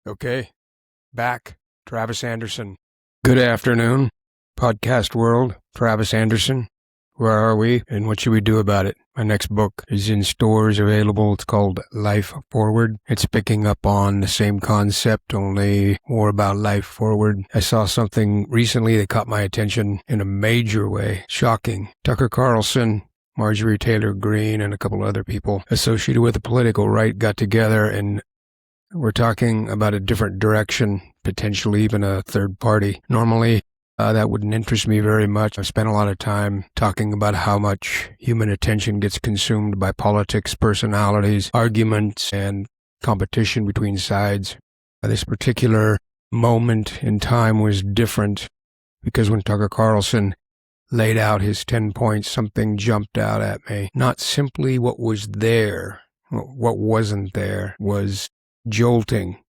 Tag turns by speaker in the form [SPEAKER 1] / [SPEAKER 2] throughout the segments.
[SPEAKER 1] Okay, back. Travis Anderson. Good afternoon, podcast world. Travis Anderson. Where are we and what should we do about it? My next book is in stores available. It's called Life Forward. It's picking up on the same concept, only more about life forward. I saw something recently that caught my attention in a major way. Shocking. Tucker Carlson, Marjorie Taylor Greene, and a couple other people associated with the political right got together, and we're talking about a different direction, potentially even a third party. Normally, that wouldn't interest me very much. I've spent a lot of time talking about how much human attention gets consumed by politics, personalities, arguments, and competition between sides. This particular moment in time was different because when Tucker Carlson laid out his 10 points, something jumped out at me. Not simply what was there. What wasn't there was jolting.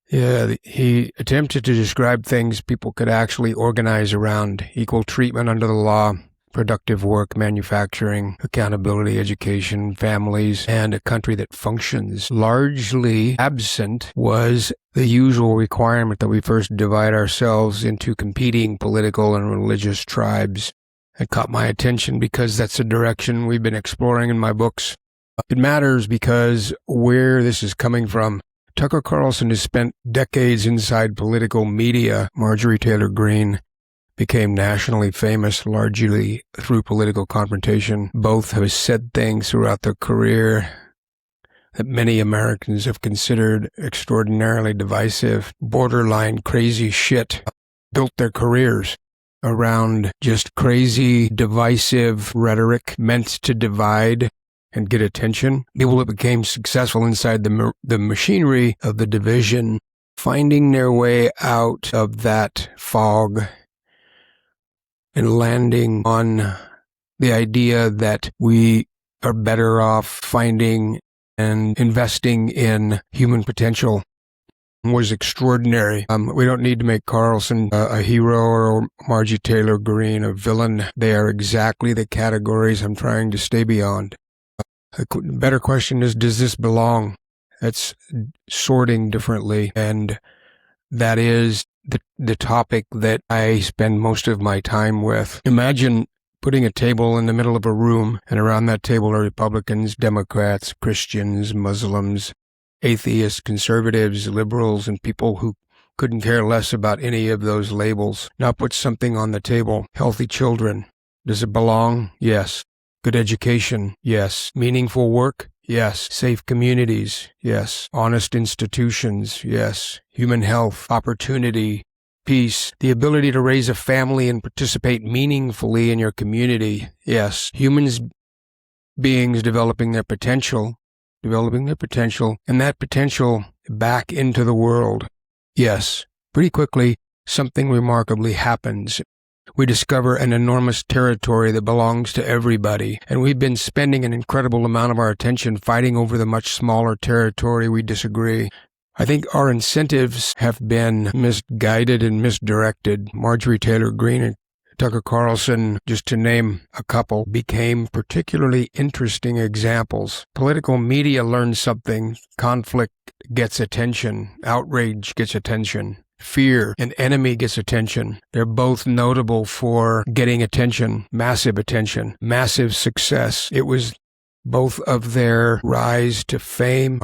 [SPEAKER 1] Yeah, he attempted to describe things people could actually organize around: equal treatment under the law, productive work, manufacturing, accountability, education, families, and a country that functions. Largely absent was the usual requirement that we first divide ourselves into competing political and religious tribes. It caught my attention because that's a direction we've been exploring in my books. It matters because where this is coming from. Tucker Carlson has spent decades inside political media. Marjorie Taylor Greene became nationally famous largely through political confrontation. Both have said things throughout their career that many Americans have considered extraordinarily divisive, borderline crazy shit. Built their careers around just crazy, divisive rhetoric meant to divide and get attention. People that became successful inside the machinery of the division, finding their way out of that fog and landing on the idea that we are better off finding and investing in human potential was extraordinary. We don't need to make Carlson a hero or Marjorie Taylor Greene a villain. They are exactly the categories I'm trying to stay beyond. The better question is, does this belong? That's sorting differently, and that is the topic that I spend most of my time with. Imagine putting a table in the middle of a room, and around that table are Republicans, Democrats, Christians, Muslims, atheists, conservatives, liberals, and people who couldn't care less about any of those labels. Now put something on the table. Healthy children. Does it belong? Yes. Good education, yes. Meaningful work, yes. Safe communities, yes. Honest institutions, yes. Human health, opportunity, peace, the ability to raise a family and participate meaningfully in your community, yes. Beings developing their potential, and that potential back into the world, yes. Pretty quickly, something remarkably happens. We discover an enormous territory that belongs to everybody, and we've been spending an incredible amount of our attention fighting over the much smaller territory we disagree. I think our incentives have been misguided and misdirected. Marjorie Taylor Greene and Tucker Carlson, just to name a couple, became particularly interesting examples. Political media learns something. Conflict gets attention. Outrage gets attention. Fear, an enemy, gets attention. They're both notable for getting attention, massive success. It was both of their rise to fame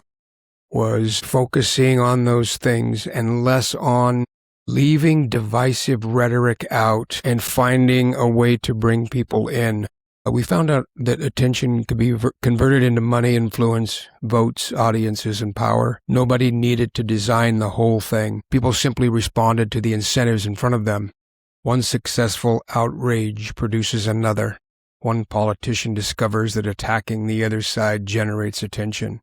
[SPEAKER 1] was focusing on those things and less on leaving divisive rhetoric out and finding a way to bring people in. We found out that attention could be converted into money, influence, votes, audiences, and power. Nobody needed to design the whole thing. People simply responded to the incentives in front of them. One successful outrage produces another. One politician discovers that attacking the other side generates attention.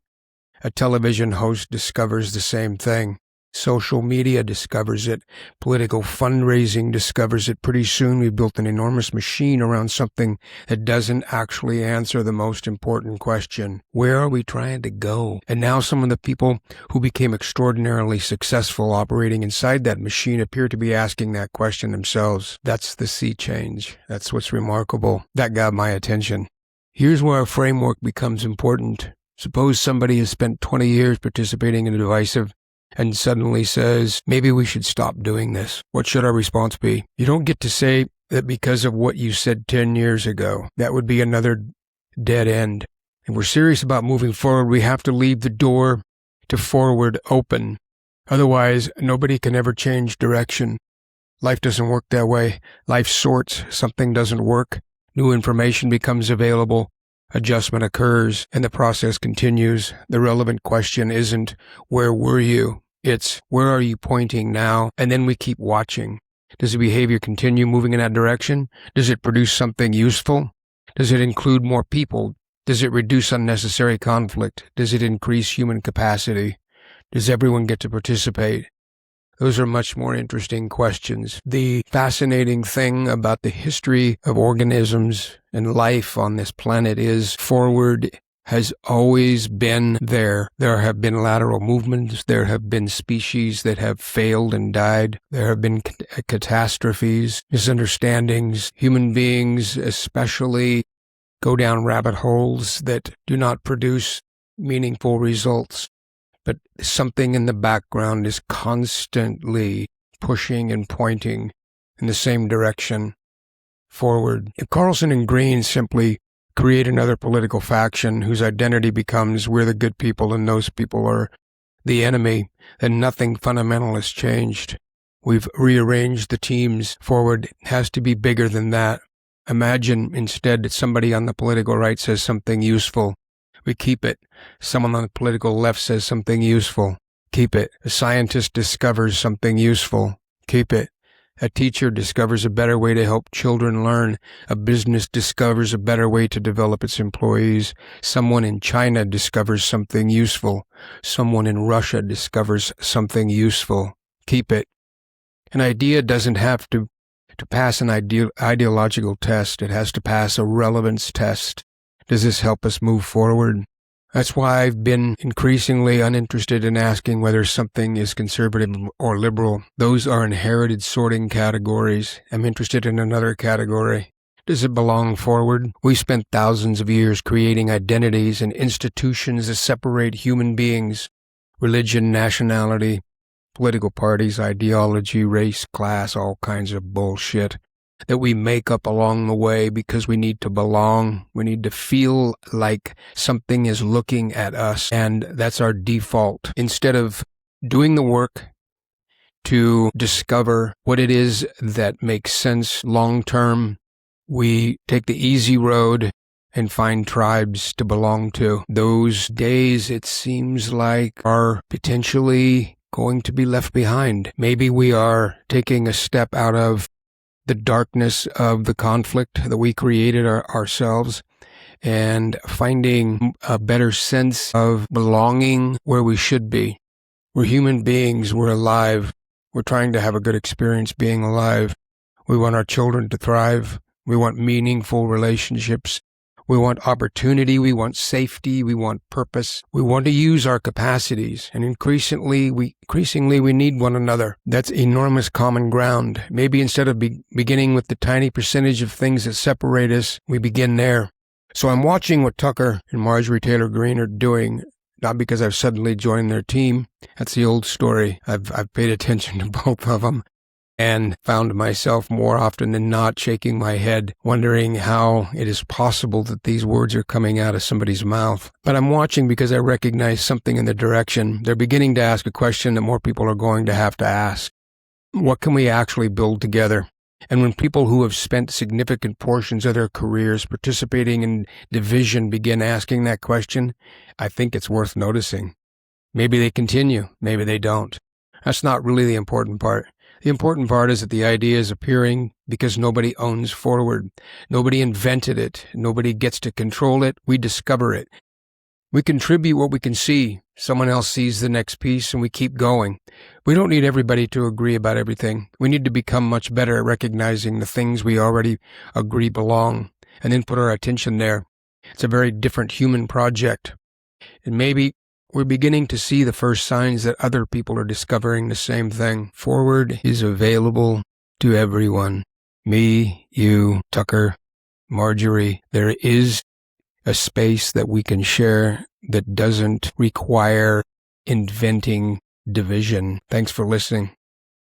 [SPEAKER 1] A television host discovers the same thing. Social media discovers it. Political fundraising discovers it. Pretty soon we've built an enormous machine around something that doesn't actually answer the most important question. Where are we trying to go? And now some of the people who became extraordinarily successful operating inside that machine appear to be asking that question themselves. That's the sea change. That's what's remarkable. That got my attention. Here's where our framework becomes important. Suppose somebody has spent 20 years participating in a divisive and suddenly says, maybe we should stop doing this. What should our response be? You don't get to say that because of what you said 10 years ago. That would be another dead end. If we're serious about moving forward, we have to leave the door to forward open. Otherwise, nobody can ever change direction. Life doesn't work that way. Life sorts. Something doesn't work. New information becomes available. Adjustment occurs, and the process continues. The relevant question isn't, where were you? It's, where are you pointing now? And then we keep watching. Does the behavior continue moving in that direction? Does it produce something useful? Does it include more people? Does it reduce unnecessary conflict? Does it increase human capacity? Does everyone get to participate? Those are much more interesting questions. The fascinating thing about the history of organisms and life on this planet is forward has always been there. There have been lateral movements. There have been species that have failed and died. There have been catastrophes, misunderstandings. Human beings especially go down rabbit holes that do not produce meaningful results. But something in the background is constantly pushing and pointing in the same direction, forward. If Carlson and Green simply create another political faction whose identity becomes we're the good people and those people are the enemy, then nothing fundamental has changed. We've rearranged the teams. Forward has to be bigger than that. Imagine instead that somebody on the political right says something useful. We keep it. Someone on the political left says something useful. Keep it. A scientist discovers something useful. Keep it. A teacher discovers a better way to help children learn. A business discovers a better way to develop its employees. Someone in China discovers something useful. Someone in Russia discovers something useful. Keep it. An idea doesn't have to pass an ideological test. It has to pass a relevance test. Does this help us move forward? That's why I've been increasingly uninterested in asking whether something is conservative or liberal. Those are inherited sorting categories. I'm interested in another category. Does it belong forward? We spent thousands of years creating identities and institutions that separate human beings. Religion, nationality, political parties, ideology, race, class, all kinds of bullshit that we make up along the way because we need to belong. We need to feel like something is looking at us, and that's our default. Instead of doing the work to discover what it is that makes sense long-term, we take the easy road and find tribes to belong to. Those days, it seems like, are potentially going to be left behind. Maybe we are taking a step out of the darkness of the conflict that we created ourselves and finding a better sense of belonging where we should be. We're human beings. We're alive. We're trying to have a good experience being alive. We want our children to thrive. We want meaningful relationships. We want opportunity. We want safety. We want purpose. We want to use our capacities. And increasingly, we need one another. That's enormous common ground. Maybe instead of beginning with the tiny percentage of things that separate us, we begin there. So I'm watching what Tucker and Marjorie Taylor Greene are doing, not because I've suddenly joined their team. That's the old story. I've paid attention to both of them and found myself more often than not shaking my head, wondering how it is possible that these words are coming out of somebody's mouth. But I'm watching because I recognize something in the direction. They're beginning to ask a question that more people are going to have to ask. What can we actually build together? And when people who have spent significant portions of their careers participating in division begin asking that question, I think it's worth noticing. Maybe they continue, maybe they don't. That's not really the important part. The important part is that the idea is appearing because nobody owns forward. Nobody invented it. Nobody gets to control it. We discover it. We contribute what we can see. Someone else sees the next piece and we keep going. We don't need everybody to agree about everything. We need to become much better at recognizing the things we already agree belong and then put our attention there. It's a very different human project. And maybe we're beginning to see the first signs that other people are discovering the same thing. Forward is available to everyone. Me, you, Tucker, Marjorie. There is a space that we can share that doesn't require inventing division. Thanks for listening.